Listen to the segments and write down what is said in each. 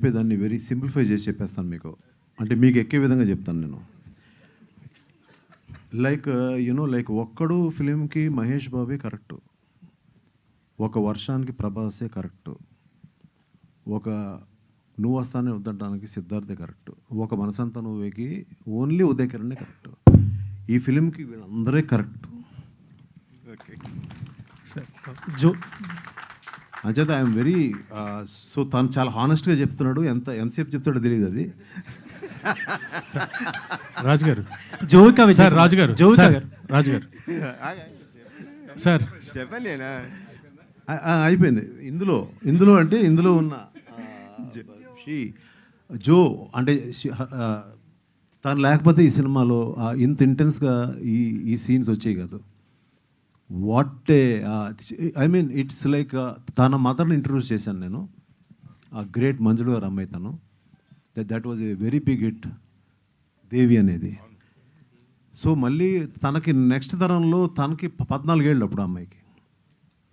చెప్పేదాన్ని very simplify చేసి చెప్పేస్తాను మీకు. అంటే మీకు ఎక్కే విధంగా చెప్తాను నేను. లైక్ లైక్ ఒక్కడు ఫిలింకి మహేష్ బాబే కరెక్టు, ఒక వర్షానికి ప్రభాసే కరెక్టు, ఒక నువ్వు వస్తానే వద్దడానికి సిద్ధార్థే కరెక్టు, ఒక మనసంతా నువ్వేకి ఓన్లీ ఉదయ్ కిరణే కరెక్టు. ఈ ఫిలింకి వీళ్ళందరే కరెక్ట్. ఓకే జో అంచేత ఐఎమ్ వెరీ సో తను చాలా హానెస్ట్గా చెప్తున్నాడు. ఎంతసేపు చెప్తాడో తెలియదు అది. రాజు గారు జోవిక సార్, రాజు గారు జోవిక సార్, గారు రాజు గారు సార్ చెప్పండి. అయిపోయింది. ఇందులో అంటే ఇందులో ఉన్న జో అంటే తను లేకపోతే ఈ సినిమాలో ఇంత ఇంటెన్స్గా ఈ సీన్స్ వచ్చాయి కాదు. What I mean it's like తన మదర్ని ఇంట్రడ్యూస్ చేశాను నేను, గ్రేట్ మంజుడు గారు అమ్మాయి తను. That was a very big hit Devi అనేది. సో మళ్ళీ తనకి నెక్స్ట్ తరంలో తనకి 14 ఏళ్ళు అప్పుడు అమ్మాయికి.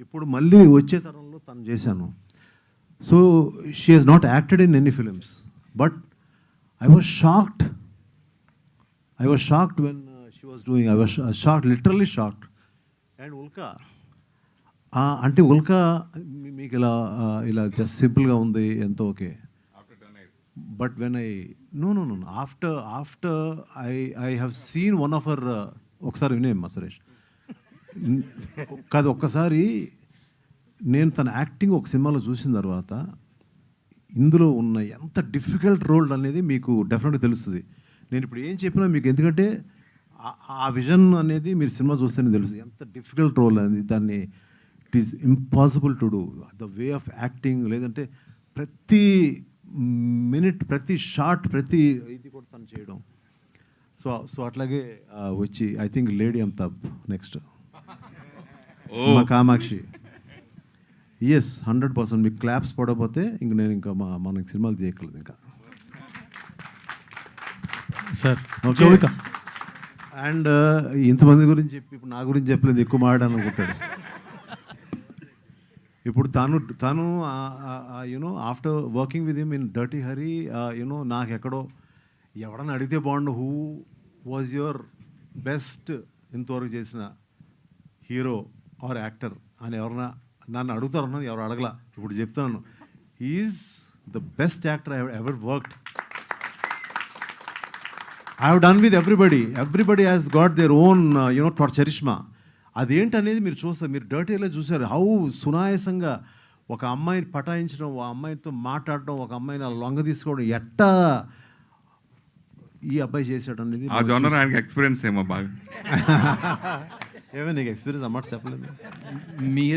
ఇప్పుడు మళ్ళీ వచ్చే తరంలో తను చేశాను. So she has not acted in any films, but I was shocked when she was doing. I was shocked, literally shocked. And Ulka అంటే ఉల్కా మీకు ఇలా జస్ట్ సింపుల్గా ఉంది, ఎంతో okay. But when no after I have seen one of her. ఒకసారి వినేమ్మా సురేష్ కాదు, ఒక్కసారి నేను తన యాక్టింగ్ ఒక సినిమాలో చూసిన తర్వాత ఇందులో ఉన్న ఎంత డిఫికల్ట్ రోల్ అనేది మీకు డెఫినెట్గా తెలుస్తుంది. నేను ఇప్పుడు ఏం చెప్పినా మీకు, ఎందుకంటే ఆ విజన్ అనేది మీరు సినిమా చూస్తేనే తెలుసు ఎంత డిఫికల్ట్ రోల్ అనేది. దాన్ని it is impossible to do. The way of acting, లేదంటే ప్రతి మినిట్, ప్రతి షాట్, ప్రతి ఇది కూడా తను చేయడం. సో అట్లాగే వచ్చి I think lady Amitabh next మా కామాక్షి. ఎస్ 100%. మీకు క్లాప్స్ పడకపోతే ఇంక నేను ఇంకా మనకి సినిమాలు తీయగలదు ఇంకా. సార్ జోవిక అండ్ ఇంతమంది గురించి చెప్పి ఇప్పుడు నా గురించి చెప్పలేదు, ఎక్కువ మాట్లాడాను అనుకుంటాడు. ఇప్పుడు తను after working with him in Dirty Harry నాకు ఎక్కడో ఎవడన్నా అడిగితే బాగుండు, హూ వాజ్ యువర్ బెస్ట్ ఇంతవరకు చేసిన హీరో ఆర్ యాక్టర్ అని ఎవరన్నా నన్ను అడుగుతారన్నా, ఎవరు అడగలా. ఇప్పుడు చెప్తున్నాను, he's the best actor I ever worked. I have done with everybody. Everybody has got their own, charisma. అదేంటనేది మీరు చూస్తారు. మీరు డర్టీలో చూసారు హౌ సునాయాసంగా ఒక అమ్మాయిని పటాయించడం, ఒక అమ్మాయితో మాట్లాడడం, ఒక అమ్మాయిని అలా లొంగ తీసుకోవడం ఎట్టా ఈ అబ్బాయి చేశాడు అనేది. ఆ జోనర్ ఆయనకి ఎక్స్పీరియన్స్ ఏమో బాగా. ఏమో నీకు ఎక్స్పీరియన్స్ అన్నమాట చెప్పలేదు. మీరే